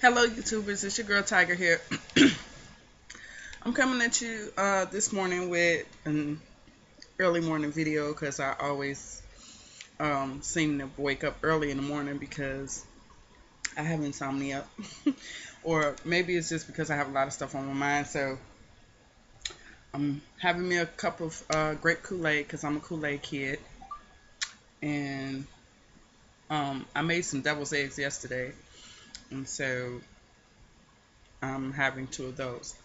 Hello, YouTubers. It's your girl Tiger here. I'm coming at you this morning with an early morning video because I always seem to wake up early in the morning because I have insomnia, or maybe it's just because I have a lot of stuff on my mind. So I'm having me a cup of grape Kool-Aid because I'm a Kool-Aid kid, and I made some devil's eggs yesterday, and so I'm having two of those.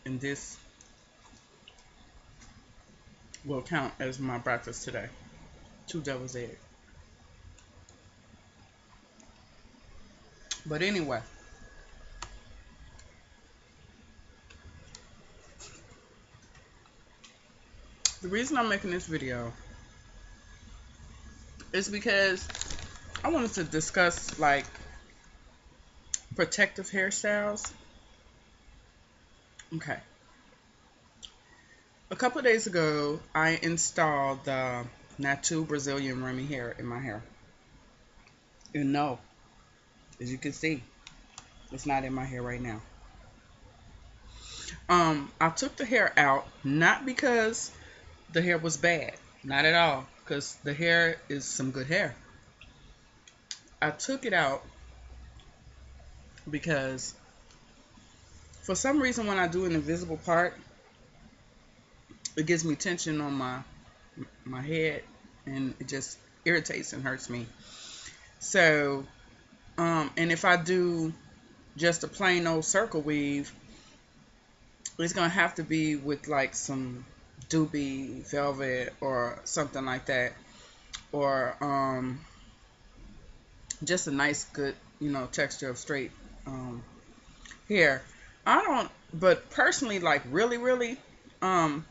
And this will count as my breakfast today. Two devil's eggs. But anyway, the reason I'm making this video is because I wanted to discuss like protective hairstyles. Okay. A couple of days ago, I installed the Natu Brazilian Remy hair in my hair. And no, as you can see, it's not in my hair right now. I took the hair out not because the hair was bad, not at all, because the hair is some good hair. I took it out because for some reason when I do an invisible part, it gives me tension on my head, and it just irritates and hurts me. So, and if I do just a plain old circle weave, it's gonna have to be with like some doobie velvet or something like that, or just a nice good texture of straight hair. I don't, but personally, like really, um,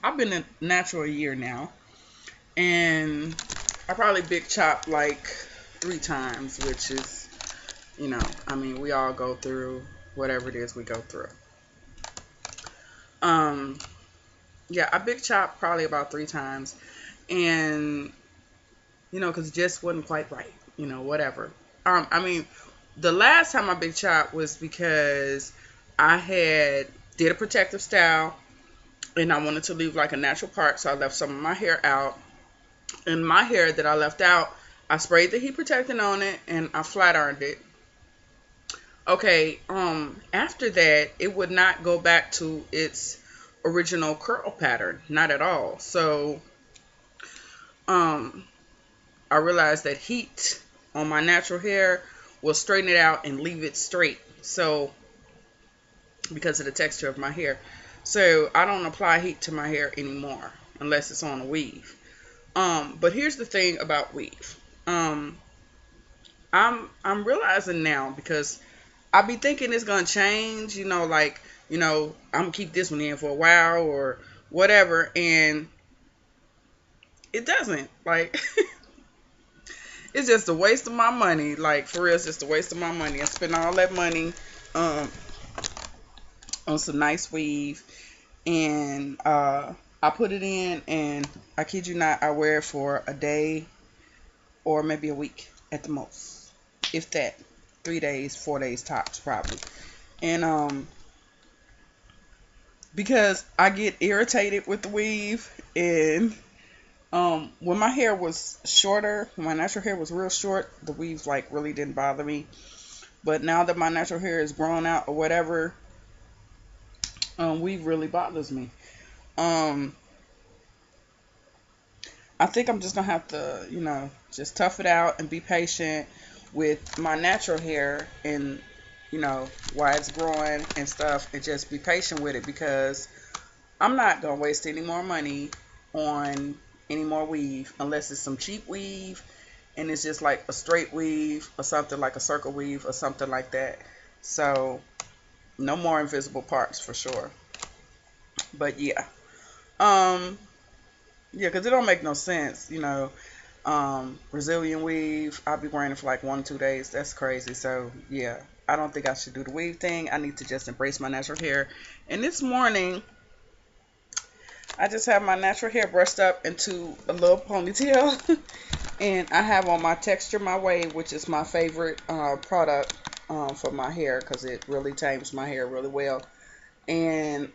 I've been a natural a year now, and I probably big chop like 3 times, which is, I mean, we all go through whatever it is we go through. Um, yeah, I big chop probably about 3 times, and because it just wasn't quite right, whatever. I mean, the last time I big chop was because I had did a protective style, and I wanted to leave like a natural part, so I left some of my hair out. And my hair that I left out, I sprayed the heat protectant on it and I flat ironed it. Okay, after that, it would not go back to its original curl pattern, not at all. So, um, I realized that heat on my natural hair will straighten it out and leave it straight. So, because of the texture of my hair. So, I don't apply heat to my hair anymore unless it's on a weave. But here's the thing about weave. I'm realizing now because I be thinking it's gonna change, like, I'm gonna keep this one in for a while or whatever, and it doesn't. Like, it's just a waste of my money. Like, for real, it's just a waste of my money. I spent all that money um on some nice weave, and I put it in, and I kid you not, I wear it for a day or maybe a week at the most, if that. 3 days, 4 days tops, probably. And because I get irritated with the weave, and when my hair was shorter, when my natural hair was real short, the weave like really didn't bother me. But now that my natural hair is grown out or whatever, weave really bothers me. Um, I think I'm just gonna have to, just tough it out and be patient with my natural hair, and why it's growing and stuff, and just be patient with it because I'm not gonna waste any more money on any more weave unless it's some cheap weave and it's just like a straight weave or something like a circle weave or something like that. So no more invisible parts for sure. But yeah. Um yeah, because it don't make no sense, Brazilian weave, I'll be wearing it for like 1 or 2 days. That's crazy. So yeah, I don't think I should do the weave thing. I need to just embrace my natural hair. And this morning I just have my natural hair brushed up into a little ponytail. And I have on my Texture My Wave, which is my favorite product for my hair because it really tames my hair really well. And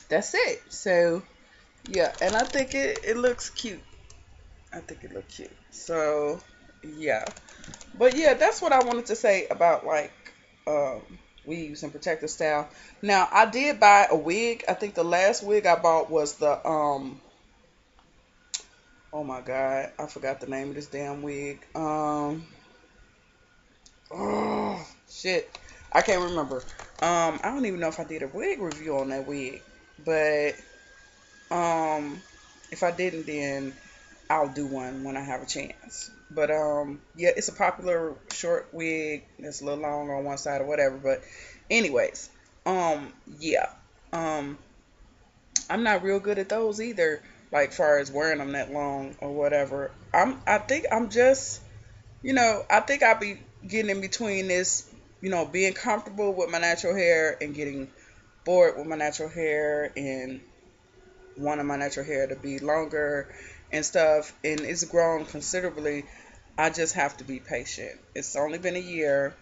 that's it. So, yeah. And I think it looks cute. I think it looks cute. So, yeah. But yeah, that's what I wanted to say about like um, weaves and protective style. Now I did buy a wig. I think the last wig I bought was the oh my god, I forgot the name of this damn wig. Oh shit, I can't remember. I don't even know if I did a wig review on that wig, but if I didn't, then I'll do one when I have a chance. But yeah, it's a popular short wig that's a little long on one side or whatever. But anyways, yeah, um, I'm not real good at those either. Like far as wearing them that long or whatever. I think I'm just, I think I'll be getting in between this, being comfortable with my natural hair and getting bored with my natural hair and wanting my natural hair to be longer and stuff. And it's grown considerably. I just have to be patient. It's only been a year,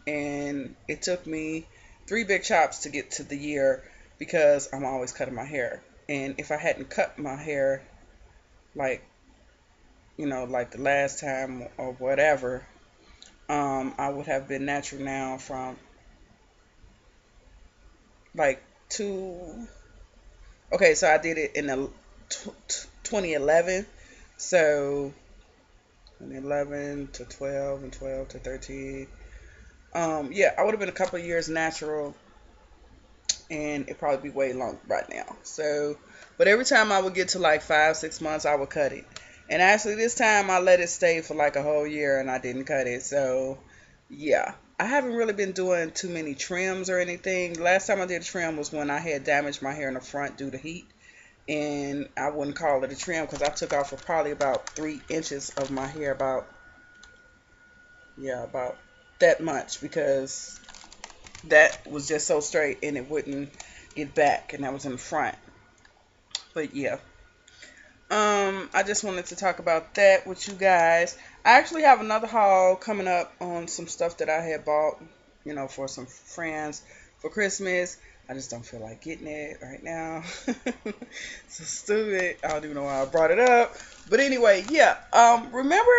and it took me 3 big chops to get to the year because I'm always cutting my hair. And if I hadn't cut my hair like, like the last time or whatever, I would have been natural now from like two. Okay, so I did it in the 2011. So 2011 to 12 and 12 to 13. Yeah, I would have been a couple of years natural, and it'd probably be way longer right now. So, but every time I would get to like 5, 6 months, I would cut it. And actually, this time I let it stay for like a whole year, and I didn't cut it. So, yeah, I haven't really been doing too many trims or anything. Last time I did a trim was when I had damaged my hair in the front due to heat, and I wouldn't call it a trim because I took off for probably about 3 inches of my hair, about that much because that was just so straight and it wouldn't get back, and that was in the front. But yeah, I just wanted to talk about that with you guys. I actually have another haul coming up on some stuff that I had bought, for some friends for Christmas. I just don't feel like getting it right now. So stupid. I don't even know why I brought it up. But anyway, yeah. Remember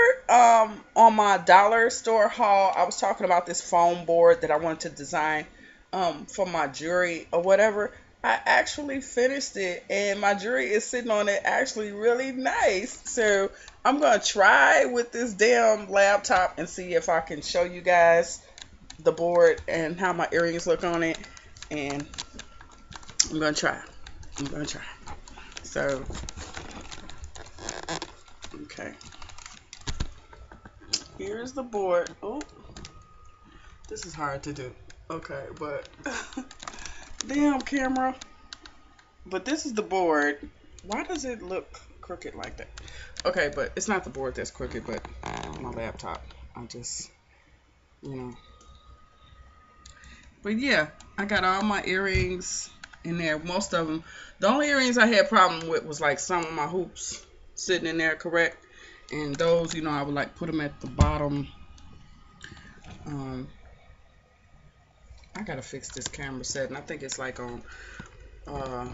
on my dollar store haul, I was talking about this foam board that I wanted to design for my jewelry or whatever. I actually finished it, and my jewelry is sitting on it actually really nice. So I'm gonna try with this damn laptop and see if I can show you guys the board and how my earrings look on it. And I'm gonna try. I'm gonna try. So, okay. Here's the board. Oh, this is hard to do. Okay, but damn camera. But this is the board. Why does it look crooked like that? Okay, but it's not the board that's crooked, but my laptop. I just, you know. But yeah, I got all my earrings in there. Most of them. The only earrings I had problem with was like some of my hoops sitting in there correct. And those, I would like put them at the bottom. Um, I gotta fix this camera setting. I think it's like on uh,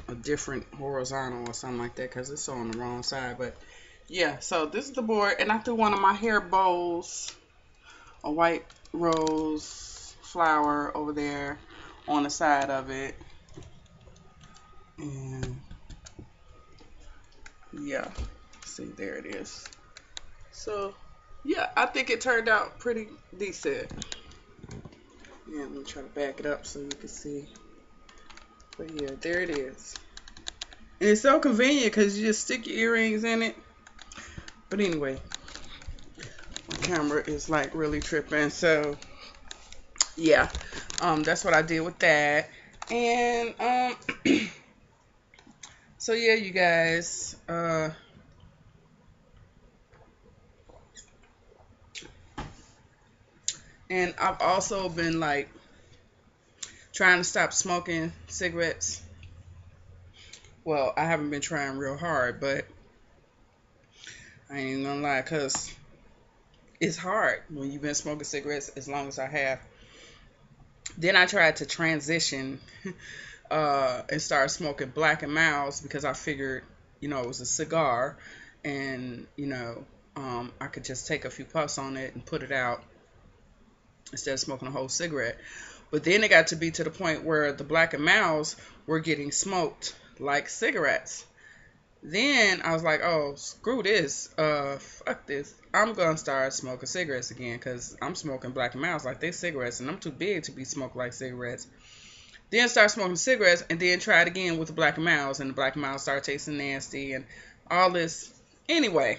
a different horizontal or something like that because it's on the wrong side. But yeah, so this is the board, and I threw one of my hair bows, a white rose flower over there on the side of it. And yeah, see, there it is. So yeah, I think it turned out pretty decent. Yeah, I'm gonna try to back it up so you can see. But yeah, there it is. And it's so convenient because you just stick your earrings in it. But anyway, my camera is like really tripping. So yeah, that's what I did with that. And so yeah, you guys, and I've also been like trying to stop smoking cigarettes. Well, I haven't been trying real hard, but I ain't even gonna lie, cause it's hard when you've been smoking cigarettes as long as I have. Then I tried to transition and start smoking Black and Miles because I figured, it was a cigar, and I could just take a few puffs on it and put it out instead of smoking a whole cigarette. But then it got to be to the point where the Black and Miles were getting smoked like cigarettes. Then I was like, oh, screw this. Fuck this. I'm going to start smoking cigarettes again because I'm smoking Black and Miles like they cigarettes and I'm too big to be smoked like cigarettes. Then start smoking cigarettes and then try it again with the Black and Miles, and the Black and Miles start tasting nasty and all this. Anyway,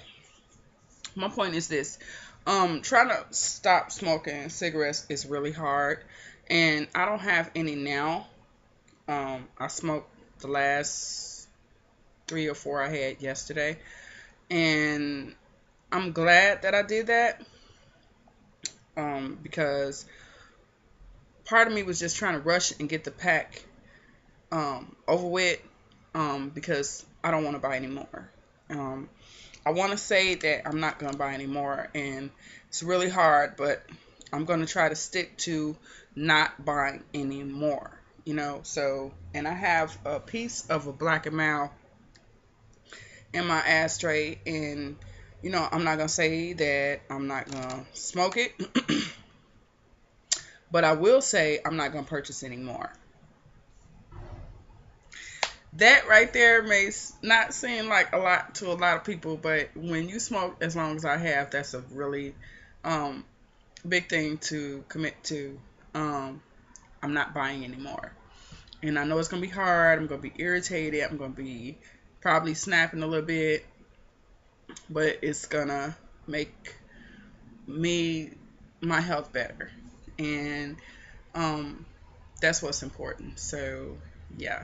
my point is this. Trying to stop smoking cigarettes is really hard, and I don't have any now. I smoked the last 3 or 4 I had yesterday, and I'm glad that I did that, because part of me was just trying to rush and get the pack over with, because I don't want to buy anymore. I want to say that I'm not going to buy anymore, and it's really hard, but I'm going to try to stick to not buying anymore. So, and I have a piece of a Black and Mild in my ashtray, and I'm not gonna say that I'm not gonna smoke it, but I will say I'm not gonna purchase anymore. That right there may not seem like a lot to a lot of people, but when you smoke as long as I have, that's a really um, big thing to commit to. I'm not buying anymore, and I know it's gonna be hard. I'm gonna be irritated. I'm gonna be probably snapping a little bit, but it's gonna make me my health better, and um that's what's important. So yeah,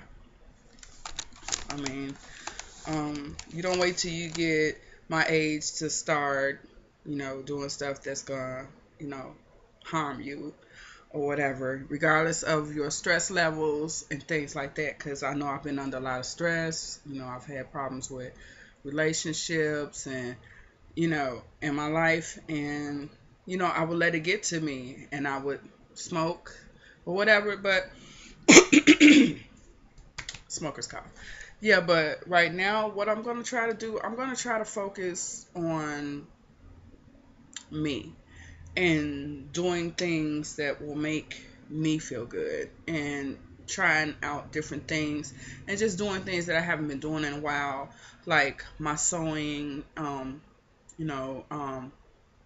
I mean, you don't wait till you get my age to start doing stuff that's gonna you know harm you or whatever, regardless of your stress levels and things like that, because I know I've been under a lot of stress. I've had problems with relationships and in my life, and I would let it get to me, and I would smoke or whatever. But smoker's cough. Yeah, but right now, what I'm gonna try to do, I'm gonna try to focus on me and doing things that will make me feel good, and trying out different things, and just doing things that I haven't been doing in a while, like my sewing. You know,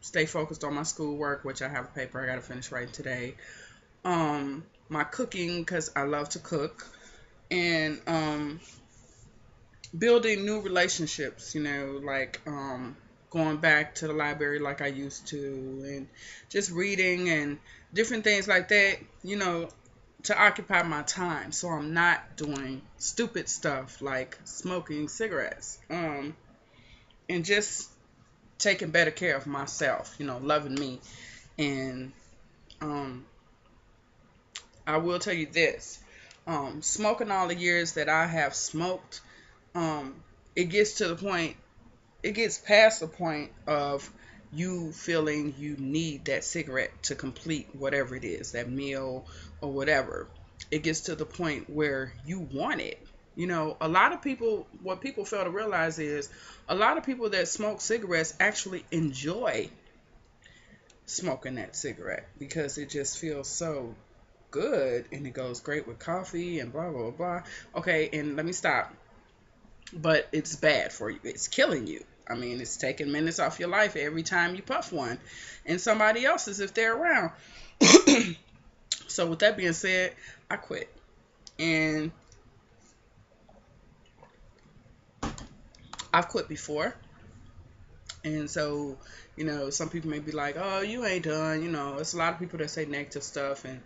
stay focused on my schoolwork, which I have a paper I got to finish writing today. My cooking, because I love to cook, and building new relationships. Like going back to the library like I used to, and just reading and different things like that. To occupy my time, so I'm not doing stupid stuff like smoking cigarettes. And just taking better care of myself. Loving me. And um, I will tell you this: smoking all the years that I have smoked, um, it gets to the point, it gets past the point of you feeling you need that cigarette to complete whatever it is, that meal or whatever. It gets to the point where you want it. A lot of people, what people fail to realize is a lot of people that smoke cigarettes actually enjoy smoking that cigarette because it just feels so good, and it goes great with coffee and blah blah blah. Okay, and let me stop. But it's bad for you. It's killing you. I mean, it's taking minutes off your life every time you puff one, and somebody else's if they're around. So with that being said, I quit, and I've quit before. And so, some people may be like, "Oh, you ain't done." It's a lot of people that say negative stuff, and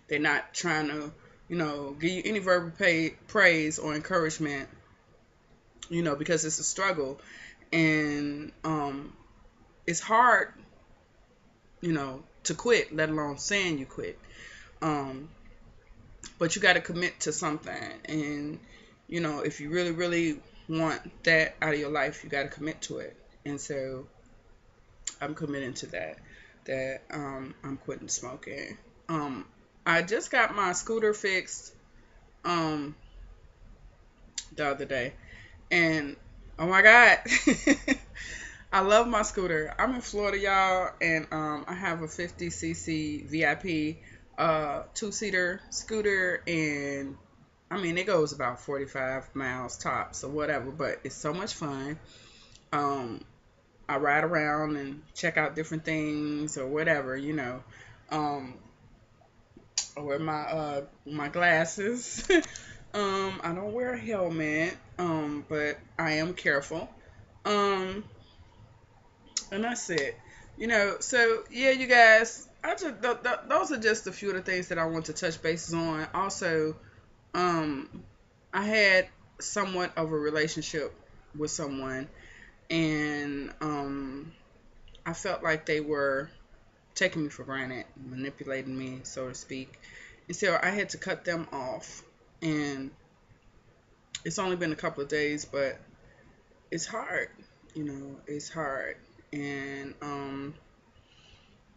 they're not trying to, give you any verbal praise or encouragement, because it's a struggle, and it's hard, to quit, let alone saying you quit. Um, but you got to commit to something, and if you really, really want that out of your life, you got to commit to it. And so I'm committing to that. That I'm quitting smoking. Um, I just got my scooter fixed um the other day, and oh my god, I love my scooter. I'm in Florida, y'all, and I have a 50cc VIP two-seater scooter, and I mean it goes about 45 miles tops or whatever, but it's so much fun. Um, I ride around and check out different things or whatever. Um, I wear my glasses. I don't wear a helmet, but I am careful. Um, and that's it. So yeah, you guys, those are just a few of the things that I want to touch bases on. Also, um, I had somewhat of a relationship with someone, and I felt like they were taking me for granted, manipulating me, so to speak. And so I had to cut them off. And it's only been a couple of days, but it's hard. It's hard. And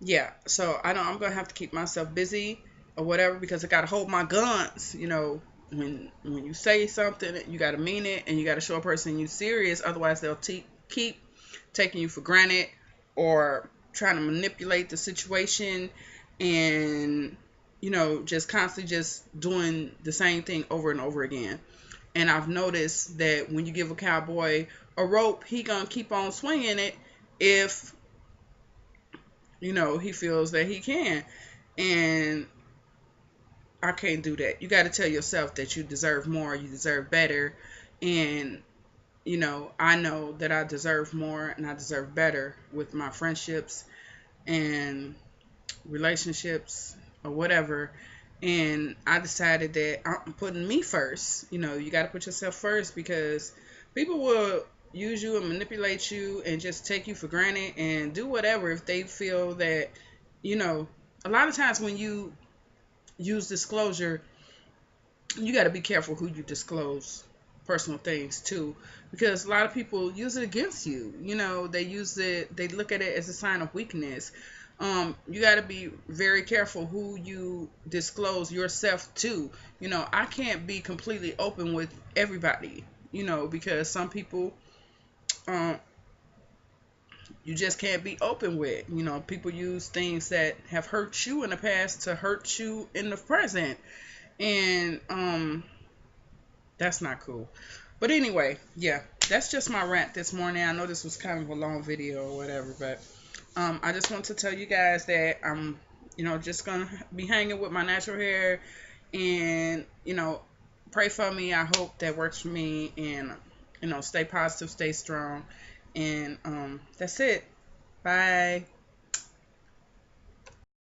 yeah, so I know I'm gonna have to keep myself busy or whatever because I gotta hold my guns. When you say something, you gotta mean it, and you gotta show a person you serious. Otherwise, they'll keep taking you for granted or trying to manipulate the situation, and just constantly just doing the same thing over and over again. And I've noticed that when you give a cowboy a rope, he gonna keep on swinging it if he feels that he can. And I can't do that. You got to tell yourself that you deserve more, you deserve better. And I know that I deserve more and I deserve better with my friendships and relationships or whatever. And I decided that I'm putting me first. You got to put yourself first because people will use you and manipulate you and just take you for granted and do whatever if they feel that, you know, a lot of times when you use disclosure, you got to be careful who you disclose personal things to because a lot of people use it against you. They look at it as a sign of weakness. You got to be very careful who you disclose yourself to. I can't be completely open with everybody, because some people um, you just can't be open with. People use things that have hurt you in the past to hurt you in the present. And that's not cool. But anyway, yeah, that's just my rant this morning. I know this was kind of a long video or whatever, but I just want to tell you guys that I'm, just gonna be hanging with my natural hair, and pray for me. I hope that works for me, and stay positive, stay strong, and that's it. Bye.